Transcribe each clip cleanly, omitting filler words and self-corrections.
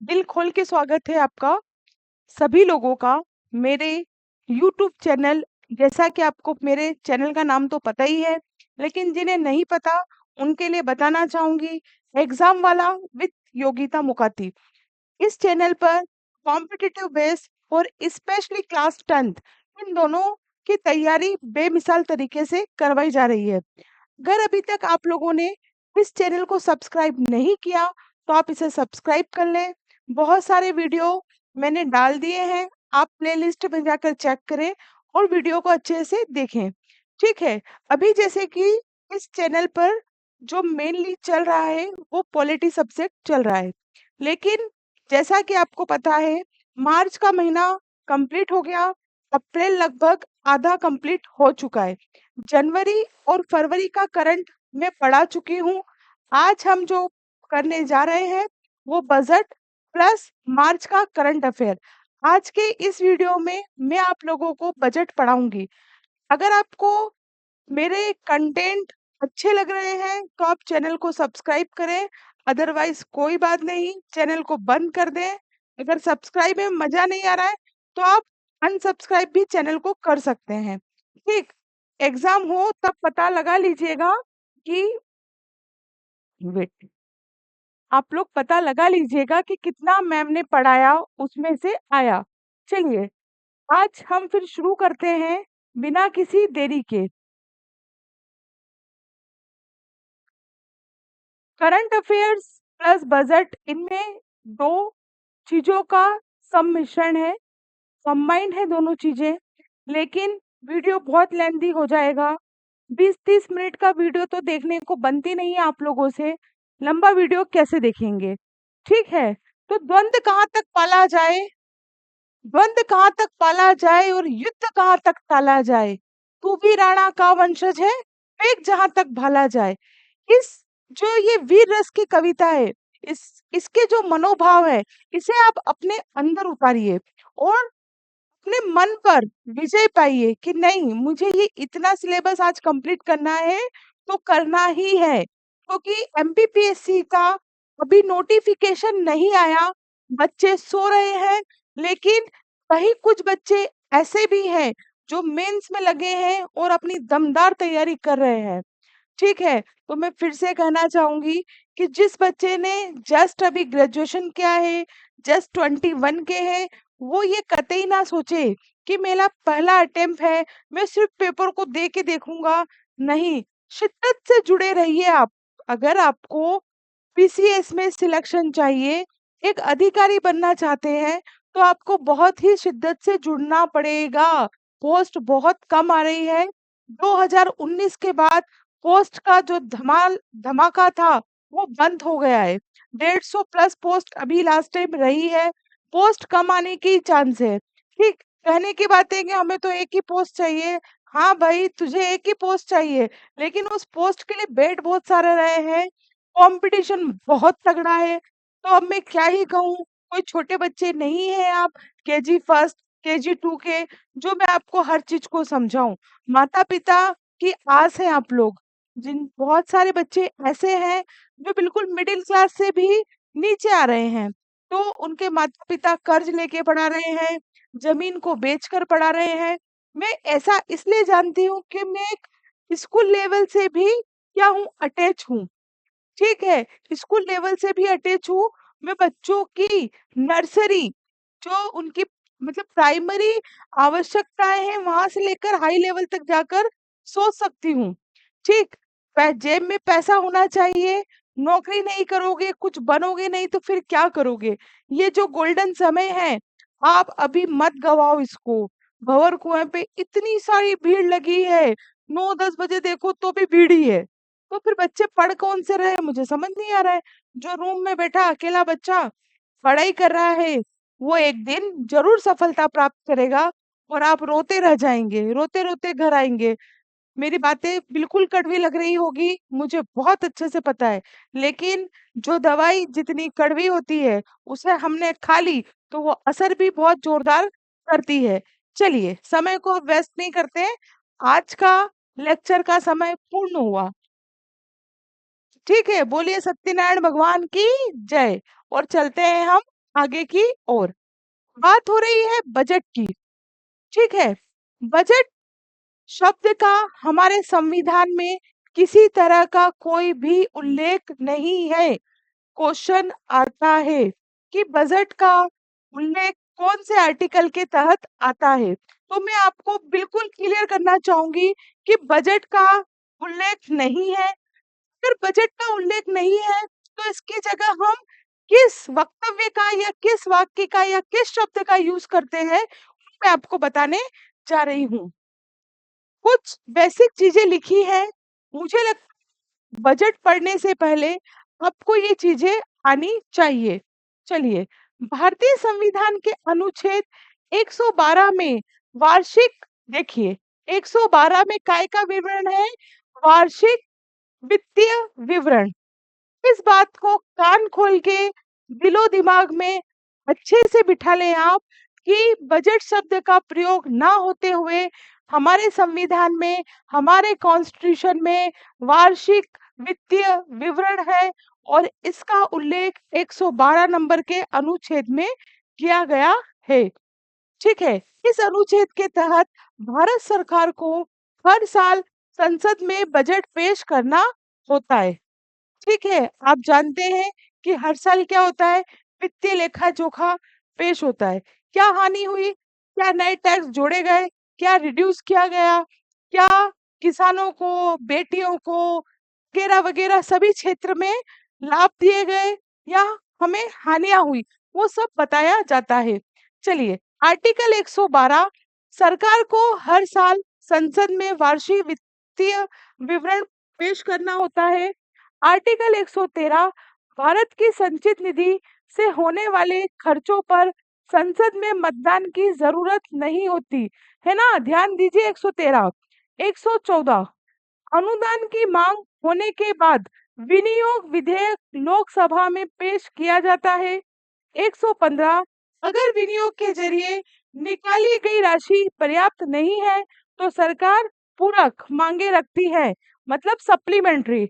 दिल खोल के स्वागत है आपका सभी लोगों का मेरे यूट्यूब चैनल। जैसा कि आपको मेरे चैनल का नाम तो पता ही है, लेकिन जिन्हें नहीं पता उनके लिए बताना चाहूंगी। एग्जाम वाला विद योगिता मुकाती। इस चैनल पर कॉम्पिटिटिव बेस और स्पेशली क्लास 10th इन दोनों की तैयारी बेमिसाल तरीके से करवाई जा रही है। अगर अभी तक आप लोगों ने इस चैनल को सब्सक्राइब नहीं किया तो आप इसे सब्सक्राइब कर लें। बहुत सारे वीडियो मैंने डाल दिए हैं, आप प्लेलिस्ट में जाकर चेक करें और वीडियो को अच्छे से देखें। ठीक है, अभी जैसे कि इस चैनल पर जो मेनली चल रहा है वो पॉलिटी सब्जेक्ट चल रहा है, लेकिन जैसा कि आपको पता है मार्च का महीना कंप्लीट हो गया, अप्रैल लगभग आधा कंप्लीट हो चुका है। जनवरी और फरवरी का करंट मैं पढ़ा चुकी हूँ। आज हम जो करने जा रहे हैं वो बजट प्लस मार्च का करंट अफेयर। आज के इस वीडियो में मैं आप लोगों को बजट पढ़ाऊंगी। अगर आपको मेरे कंटेंट अच्छे लग रहे हैं तो आप चैनल को सब्सक्राइब करें, अदरवाइज कोई बात नहीं, चैनल को बंद कर दें। अगर सब्सक्राइब में मजा नहीं आ रहा है तो आप अनसब्सक्राइब भी चैनल को कर सकते हैं। ठीक, एग्जाम हो तब पता लगा लीजिएगा कि वेट आप लोग पता लगा लीजिएगा कि कितना मैम ने पढ़ाया उसमें से आया। चलिए, आज हम फिर शुरू करते हैं बिना किसी देरी के। करंट अफेयर्स प्लस बजट, इनमें दो चीजों का सम्मिश्रण है, कंबाइंड है दोनों चीजें। लेकिन वीडियो बहुत लेंथी हो जाएगा। 20-30 मिनट का वीडियो तो देखने को बनती नहीं है आप लोगों से, लंबा वीडियो कैसे देखेंगे। ठीक है, तो द्वंद्व कहाँ तक पाला जाए, द्वंद्व कहाँ तक पाला जाए और युद्ध कहाँ तक टाला जाए। तू भी राणा का वंशज है, वेग जहां तक भाला जाए। इस जो ये वीर रस की कविता है, इसके जो मनोभाव है, इसे आप अपने अंदर उतारिए और अपने मन पर विजय पाइए कि नहीं, मुझे ये इतना सिलेबस आज कंप्लीट करना है तो करना ही है। क्योंकि एमपीपीएससी का अभी नोटिफिकेशन नहीं आया, बच्चे सो रहे हैं, लेकिन कहीं कुछ बच्चे ऐसे भी हैं जो मेंस में लगे हैं और अपनी दमदार तैयारी कर रहे हैं। ठीक है, तो मैं फिर से कहना चाहूंगी कि जिस बच्चे ने जस्ट अभी ग्रेजुएशन किया है, जस्ट 21 के है, वो ये कतई ना सोचे कि मेरा पहला अटेम्प्ट है, मैं सिर्फ पेपर को दे के देखूंगा। नहीं, शिद्दत से जुड़े रहिए आप। अगर आपको पीसीएस में सिलेक्शन चाहिए, एक अधिकारी बनना चाहते हैं, तो आपको बहुत ही शिद्दत से जुड़ना पड़ेगा। पोस्ट बहुत कम आ रही है। 2019 के बाद पोस्ट का जो धमाका था वो बंद हो गया है। 150 प्लस पोस्ट अभी लास्ट टाइम रही है, पोस्ट कम आने की चांस है। ठीक, कहने की बात है कि हमें तो एक ही पोस्ट चाहिए। हाँ भाई, तुझे एक ही पोस्ट चाहिए, लेकिन उस पोस्ट के लिए बेट बहुत सारे रहे हैं, कंपटीशन बहुत तगड़ा है। तो अब मैं क्या ही कहूँ, कोई छोटे बच्चे नहीं है आप, केजी फर्स्ट केजी टू के, जो मैं आपको हर चीज को समझाऊं। माता पिता की आस है आप लोग। जिन बहुत सारे बच्चे ऐसे हैं जो बिल्कुल मिडिल क्लास से भी नीचे आ रहे हैं, तो उनके माता पिता कर्ज लेके पढ़ा रहे हैं, जमीन को बेचकर पढ़ा रहे हैं। मैं ऐसा इसलिए जानती हूँ कि मैं एक स्कूल लेवल से भी क्या हूँ, अटैच हूँ। ठीक है, स्कूल लेवल से भी अटैच हूँ। मैं बच्चों की नर्सरी, जो उनकी मतलब प्राइमरी आवश्यकताएं हैं, वहां से लेकर हाई लेवल तक जाकर सोच सकती हूँ। ठीक, जेब में पैसा होना चाहिए। नौकरी नहीं करोगे, कुछ बनोगे नहीं तो फिर क्या करोगे। ये जो गोल्डन समय है, आप अभी मत गवाओ इसको। भंवर कुएं पे इतनी सारी भीड़ लगी है, 9-10 बजे देखो तो भी भीड़ ही है। तो फिर बच्चे पढ़ कौन से रहे, मुझे समझ नहीं आ रहा है। जो रूम में बैठा अकेला बच्चा पढ़ाई कर रहा है, वो एक दिन जरूर सफलता प्राप्त करेगा और आप रोते रह जाएंगे, रोते रोते घर आएंगे। मेरी बातें बिल्कुल कड़वी लग रही होगी, मुझे बहुत अच्छे से पता है, लेकिन जो दवाई जितनी कड़वी होती है उसे हमने खा ली तो वो असर भी बहुत जोरदार करती है। चलिए, समय को अब वेस्ट नहीं करते हैं, आज का लेक्चर का समय पूर्ण हुआ। ठीक है, बोलिए सत्यनारायण भगवान की जय। और चलते हैं हम आगे की ओर। बात हो रही है बजट की। ठीक है, बजट शब्द का हमारे संविधान में किसी तरह का कोई भी उल्लेख नहीं है। क्वेश्चन आता है कि बजट का उल्लेख कौन से आर्टिकल के तहत आता है। तो मैं आपको बिल्कुल क्लियर करना चाहूंगी कि बजट का उल्लेख नहीं है। अगर बजट का उल्लेख नहीं है तो इसकी जगह हम किस वक्तव्य का या किस वाक्य का या किस शब्द का यूज करते हैं, मैं आपको बताने जा रही हूँ। कुछ बेसिक चीजें लिखी है, मुझे लगता है बजट पढ़ने से पहले आपको ये चीजें आनी चाहिए। चलिए, भारतीय संविधान के अनुच्छेद 112 में वार्षिक, देखिए 112 में काय का विवरण है, वार्षिक वित्तीय विवरण। इस बात को कान खोल के दिलो दिमाग में अच्छे से बिठा लें आप कि बजट शब्द का प्रयोग ना होते हुए हमारे संविधान में, हमारे कॉन्स्टिट्यूशन में वार्षिक वित्तीय विवरण है और इसका उल्लेख 112 नंबर के अनुच्छेद में किया गया है। ठीक है, इस अनुच्छेद के तहत भारत सरकार को हर साल संसद में बजट पेश करना होता है। ठीक है, आप जानते हैं कि हर साल क्या होता है, वित्तीय लेखा जोखा पेश होता है। क्या हानि हुई, क्या नए टैक्स जोड़े गए, क्या रिड्यूस किया गया, क्या किसानों को, बेटियों को वगैरह वगैरह सभी क्षेत्र में लाभ दिए गए या हमें हानियां हुई, वो सब बताया जाता है। चलिए, आर्टिकल 112, सरकार को हर साल संसद में वार्षिक वित्तीय विवरण पेश करना होता है। आर्टिकल 113, भारत की संचित निधि से होने वाले खर्चों पर संसद में मतदान की जरूरत नहीं होती है ना, ध्यान दीजिए। 113, 114, अनुदान की मांग होने के बाद विनियोग विधेयक लोकसभा में पेश किया जाता है। 115, अगर विनियोग के जरिए निकाली गई राशि पर्याप्त नहीं है तो सरकार पूरक मांगे रखती है, मतलब सप्लीमेंट्री।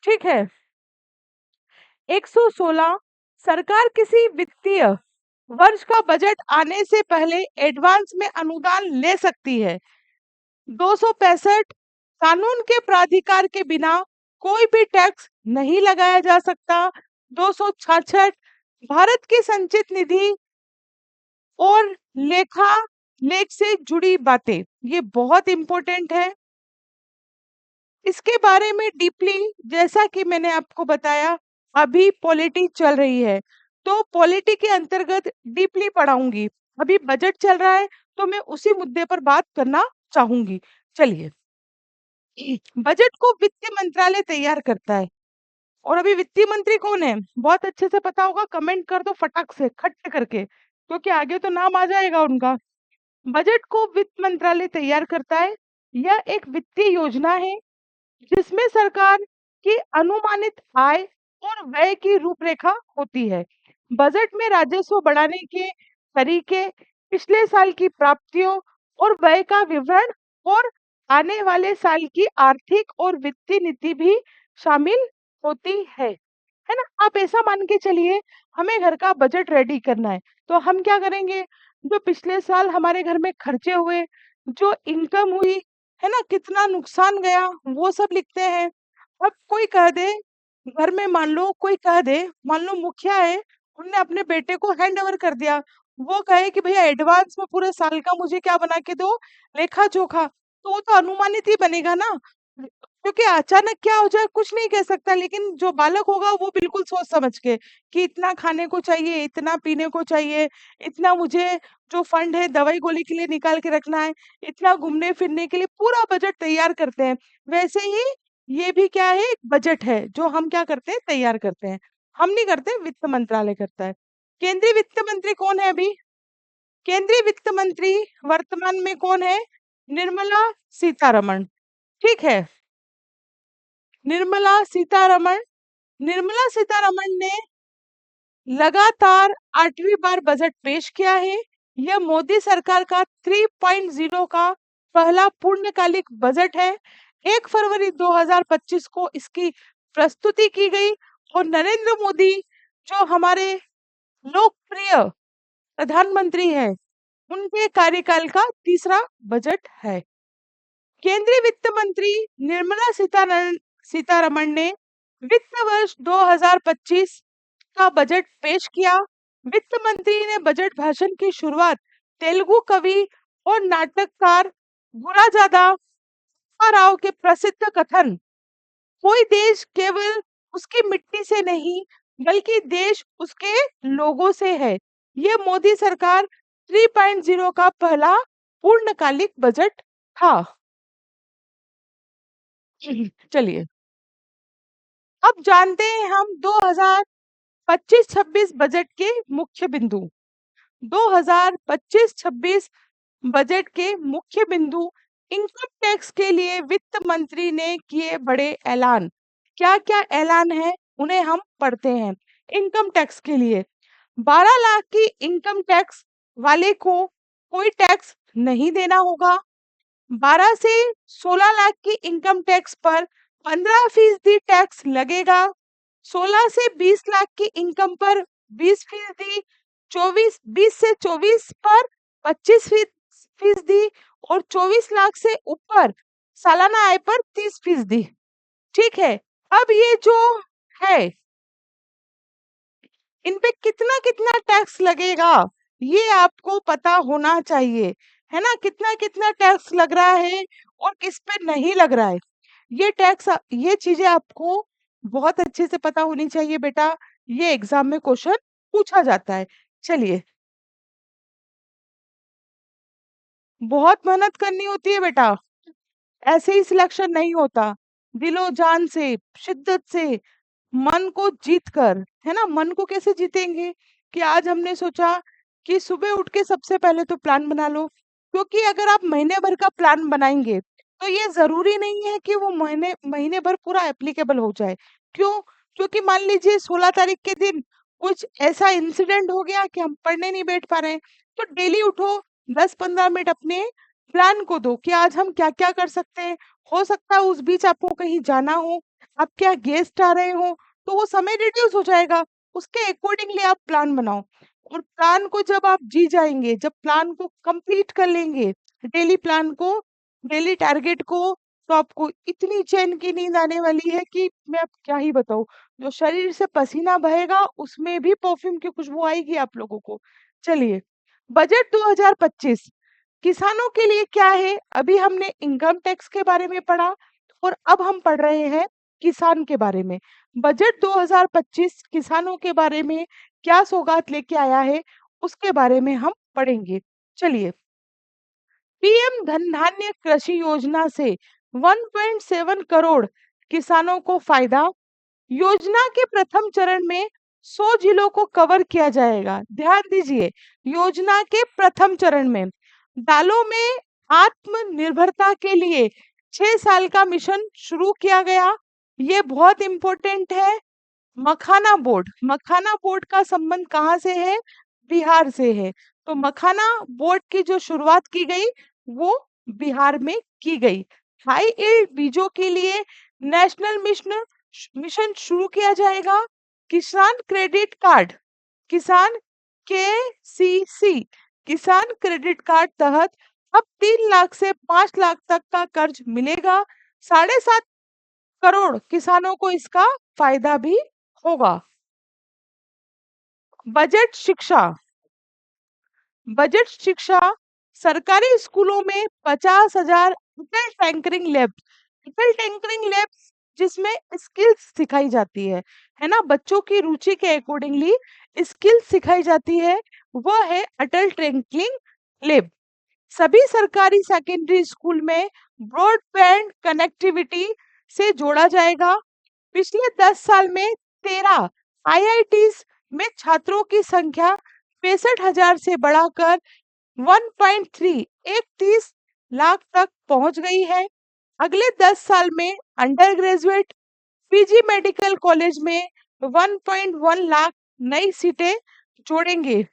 ठीक है। 116, सरकार किसी वित्तीय वर्ष का बजट आने से पहले एडवांस में अनुदान ले सकती है। 265, कानून के प्राधिकार के बिना कोई भी टैक्स नहीं लगाया जा सकता। 266, भारत की संचित निधि और लेखा लेख से जुड़ी बातें, ये बहुत इंपॉर्टेंट है। इसके बारे में डीपली, जैसा कि मैंने आपको बताया, अभी पॉलिटी चल रही है तो पॉलिटी के अंतर्गत डीपली पढ़ाऊंगी। अभी बजट चल रहा है तो मैं उसी मुद्दे पर बात करना चाहूंगी। चलिए, बजट को वित्त मंत्रालय तैयार करता है। और अभी वित्तीय मंत्री कौन है, बहुत अच्छे से पता होगा, कमेंट कर दो फटाक से खट करके, क्योंकि आगे तो नाम आ जाएगा उनका। बजट को वित्त मंत्रालय तैयार करता है। यह एक वित्तीय योजना है जिसमें सरकार की अनुमानित आय और व्यय की रूपरेखा होती है। बजट में राजस्व बढ़ाने के तरीके, पिछले साल की प्राप्तियों और व्यय का विवरण और आने वाले साल की आर्थिक और वित्तीय नीति भी शामिल होती है ना। आप ऐसा मान के चलिए, हमें घर का बजट रेडी करना है तो हम क्या करेंगे, जो पिछले साल हमारे घर में खर्चे हुए, जो इनकम हुई है ना, कितना नुकसान गया, वो सब लिखते हैं। अब कोई कह दे, घर में मान लो कोई कह दे, मान लो मुखिया है, उनने अपने बेटे को हैंड ओवर कर दिया, वो कहे कि भैया एडवांस में पूरे साल का मुझे क्या बना के दो, लेखा जोखा, तो वो तो अनुमानित ही बनेगा ना, क्योंकि अचानक क्या हो जाए कुछ नहीं कह सकता। लेकिन जो बालक होगा वो बिल्कुल सोच समझ के कि इतना खाने को चाहिए, इतना पीने को चाहिए, इतना मुझे जो फंड है दवाई गोली के लिए निकाल के रखना है, इतना घूमने फिरने के लिए, पूरा बजट तैयार करते हैं। वैसे ही ये भी क्या है, एक बजट है जो हम क्या करते हैं, तैयार करते हैं। हम नहीं करते, वित्त मंत्रालय करता है। केंद्रीय वित्त मंत्री कौन है अभी, केंद्रीय वित्त मंत्री वर्तमान में कौन है, निर्मला सीतारमण। ठीक है, निर्मला सीतारमण। निर्मला सीतारमण ने लगातार 8वीं बार बजट पेश किया है। यह मोदी सरकार का 3.0 का पहला पूर्णकालिक बजट है। 1 फरवरी 2025 को इसकी प्रस्तुति की गई और नरेंद्र मोदी जो हमारे लोकप्रिय प्रधानमंत्री है, उनके कार्यकाल का तीसरा बजट है। केंद्रीय वित्त मंत्री निर्मला सीतारमण ने वित्त वर्ष 2025 का बजट पेश किया। वित्त मंत्री ने बजट भाषण की शुरुआत तेलुगु कवि और नाटककार गुराजादा राव के प्रसिद्ध कथन कोई देश केवल उसकी मिट्टी से नहीं बल्कि देश उसके लोगों से है। ये मोदी सरकार 3.0 का पहला पूर्णकालिक बजट था। चलिए अब जानते हैं हम 2025-26 बजट के मुख्य बिंदु। 2025-26 बजट के मुख्य बिंदु। इनकम टैक्स के लिए वित्त मंत्री ने किए बड़े ऐलान। क्या क्या ऐलान है उन्हें हम पढ़ते हैं। इनकम टैक्स के लिए 12 लाख की इनकम टैक्स वाले को कोई टैक्स नहीं देना होगा। 12 से 16 लाख की इनकम टैक्स पर 15% टैक्स लगेगा। 16 से 20 लाख की इनकम पर 20%, 20 से 24 पर 25% और 24 लाख से ऊपर सालाना आय पर 30%। ठीक है, अब ये जो है इन पे कितना कितना टैक्स लगेगा ये आपको पता होना चाहिए, है ना। कितना कितना टैक्स लग रहा है और किस पे नहीं लग रहा है, ये चीजें आपको बहुत अच्छे से पता होनी चाहिए बेटा। ये एग्जाम में क्वेश्चन पूछा जाता है। चलिए, बहुत मेहनत करनी होती है बेटा, ऐसे ही सिलेक्शन नहीं होता। दिलो जान से, शिद्दत से, मन को जीत कर, है ना। मन को कैसे जीतेंगे कि आज हमने सोचा कि सुबह उठ के सबसे पहले तो प्लान बना लो, क्योंकि अगर आप महीने भर का प्लान बनाएंगे तो ये जरूरी नहीं है कि वो महीने महीने भर पूरा एप्लीकेबल हो जाए। क्यों? क्योंकि मान लीजिए 16 तारीख के दिन कुछ ऐसा इंसिडेंट हो गया कि हम पढ़ने नहीं बैठ पा रहे हैं, तो डेली उठो, 10-15 मिनट अपने प्लान को दो कि आज हम क्या क्या कर सकते हैं। हो सकता है उस बीच आपको कहीं जाना हो, आपके यहाँ गेस्ट आ रहे हो, तो वो समय रिड्यूस हो जाएगा। उसके अकॉर्डिंगली आप प्लान बनाओ, और प्लान को जब आप जी जाएंगे, जब प्लान को कंप्लीट कर लेंगे, डेली प्लान को, डेली टारगेट को, तो आपको इतनी चैन की नींद आने वाली है कि मैं अब क्या ही बताऊं। जो शरीर से पसीना बहेगा उसमें भी परफ्यूम की खुशबू आएगी आप लोगों को। चलिए, बजट 2025 किसानों के लिए क्या है। अभी हमने इनकम टैक्स के बारे में पढ़ा और अब हम पढ़ रहे हैं किसान के बारे में। बजट 2025 किसानों के बारे में क्या सौगात लेके आया है उसके बारे में हम पढ़ेंगे। चलिए, पीएम धन धान्य कृषि योजना से 1.7 करोड़ किसानों को फायदा। योजना के प्रथम चरण में 100 जिलों को कवर किया जाएगा। ध्यान दीजिए, योजना के प्रथम चरण में दालों में आत्मनिर्भरता के लिए 6 साल का मिशन शुरू किया गया। ये बहुत इंपॉर्टेंट है। मखाना बोर्ड का संबंध कहाँ से है? बिहार से है। तो मखाना बोर्ड की जो शुरुआत की गई वो बिहार में की गई। हाई यील्ड बीजों के लिए नेशनल मिशन शुरू किया जाएगा। किसान क्रेडिट कार्ड, किसान KCC, किसान क्रेडिट कार्ड तहत अब 3 लाख से 5 लाख तक का कर्ज मिलेगा। 7.5 करोड़ किसानों को इसका फायदा भी होगा। बजट शिक्षा, बजट शिक्षा सरकारी स्कूलों में 50,000 अटल टिंकरिंग लैब्स जिसमें स्किल्स सिखाई जाती है ना। बच्चों की रुचि के अकॉर्डिंगली स्किल्स सिखाई जाती है, वह है अटल टिंकरिंग लैब। सभी सरकारी सेकेंडरी स्कूल में ब्रॉडबैंड कनेक्टिविटी से जोड़ा जाएगा। पिछले 10 साल में 13 IITs में छात्रों की संख्या 65,000 से बढ़ाकर 1.31 लाख तक पहुंच गई है। अगले 10 साल में under graduate PG medical college में 1.1 लाख नई सीटें जोड़ेंगे।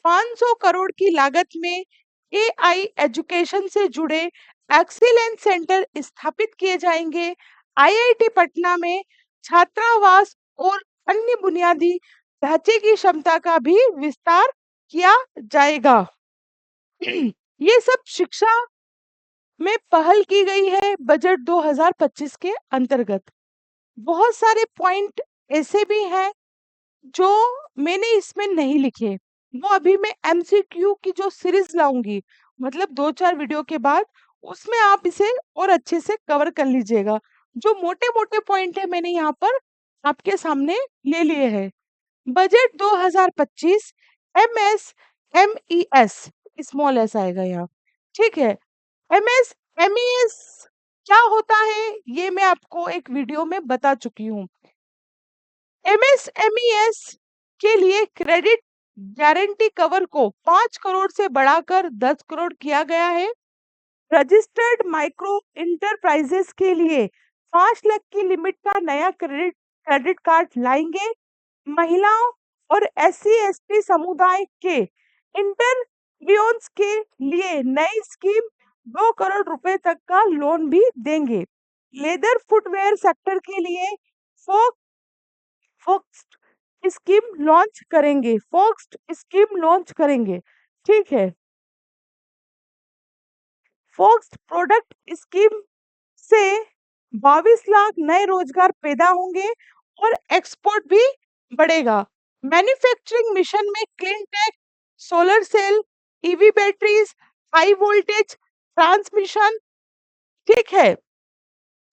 500 करोड़ की लागत में AI एजुकेशन से जुड़े एक्सीलेंस सेंटर स्थापित किए जाएंगे। IIT पटना में छात्रावास और अन्य बुनियादी ढांचे की क्षमता का भी विस्तार किया जाएगा। ये सब शिक्षा में पहल की गई है बजट 2025 के अंतर्गत। बहुत सारे पॉइंट ऐसे भी हैं जो मैंने इसमें नहीं लिखे, वो अभी मैं एमसीक्यू की जो सीरीज लाऊंगी, मतलब 2-4 वीडियो के बाद, उसमें आप इसे और अच्छे से कवर कर लीजिएगा। जो मोटे-मोटे पॉइंट है मैंने यहाँ पर आपके सामने ले लिए हैं। बजट 2025 एमएसएमईएस, स्मॉल एस आएगा यहाँ, ठीक है। एमएसएमईएस क्या होता है ये मैं आपको एक वीडियो में बता चुकी हूँ। एमएसएमईएस के लिए क्रेडिट गारंटी कवर को 5 करोड़ से बढ़ाकर 10 करोड़ किया गया है। रजिस्टर्ड माइक्रो इंटरप्राइजेस के लिए 5 लाख की लिमिट का नया क्रेडिट क्रेडिट कार्ड लाएंगे। महिलाओं और एससी एसटी समुदाय के इंटरव्यूअर्स के लिए नई स्कीम 2 करोड़ रुपए तक का लोन भी देंगे। लेदर फुटवेयर सेक्टर के लिए फोक फोक्स्ड स्कीम लॉन्च करेंगे, ठीक है। फोक्स्ड प्रोडक्ट स्कीम से 22 लाख नए रोजगार पैदा होंगे और एक्सपोर्ट भी बढ़ेगा। मैन्युफैक्चरिंग मिशन में clean tech, solar cell, EV batteries, high voltage transmission, ठीक है,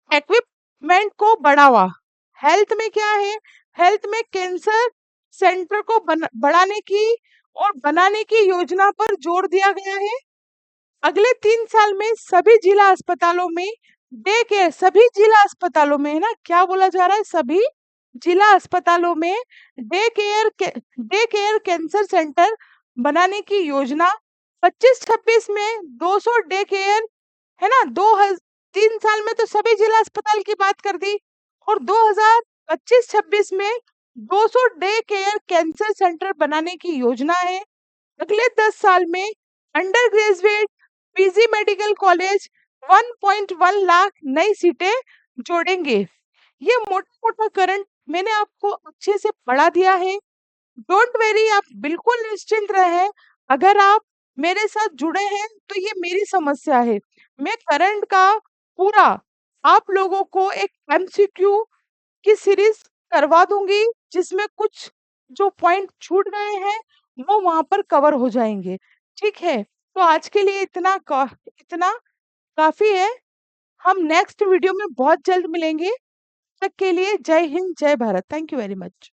इक्विपमेंट को बढ़ावा। हेल्थ में क्या है, हेल्थ में कैंसर सेंटर को बढ़ाने की और बनाने की योजना पर जोर दिया गया है। अगले 3 साल में सभी जिला अस्पतालों में डे केयर, सभी जिला अस्पतालों में, है ना, क्या बोला जा रहा है, सभी जिला अस्पतालों में डे केयर कैंसर सेंटर बनाने की योजना। 25-26 में 200 डे केयर, है ना, 3 साल में तो सभी जिला अस्पताल की बात कर दी, और 2025-26 में 200 डे केयर कैंसर सेंटर बनाने की योजना है। अगले 10 साल में under graduate PG medical college 1.1 lakh नई सीटें जोड़ेंगे। ये मोटा मोटा करंट मैंने आपको अच्छे से पढ़ा दिया है। डोंट वेरी, आप बिल्कुल निश्चिंत रहे। अगर आप मेरे साथ जुड़े हैं तो ये मेरी समस्या है। मैं करंट का पूरा आप लोगों को एक एमसीक्यू की सीरीज करवा दूंगी, जिसमें कुछ जो पॉइंट छूट गए हैं वो वहां पर कवर हो जाएंगे, ठीक है। तो आज के लिए इतना काफी है। हम नेक्स्ट वीडियो में बहुत जल्द मिलेंगे। तब तक के लिए जय हिंद, जय Bharat. Thank you very much.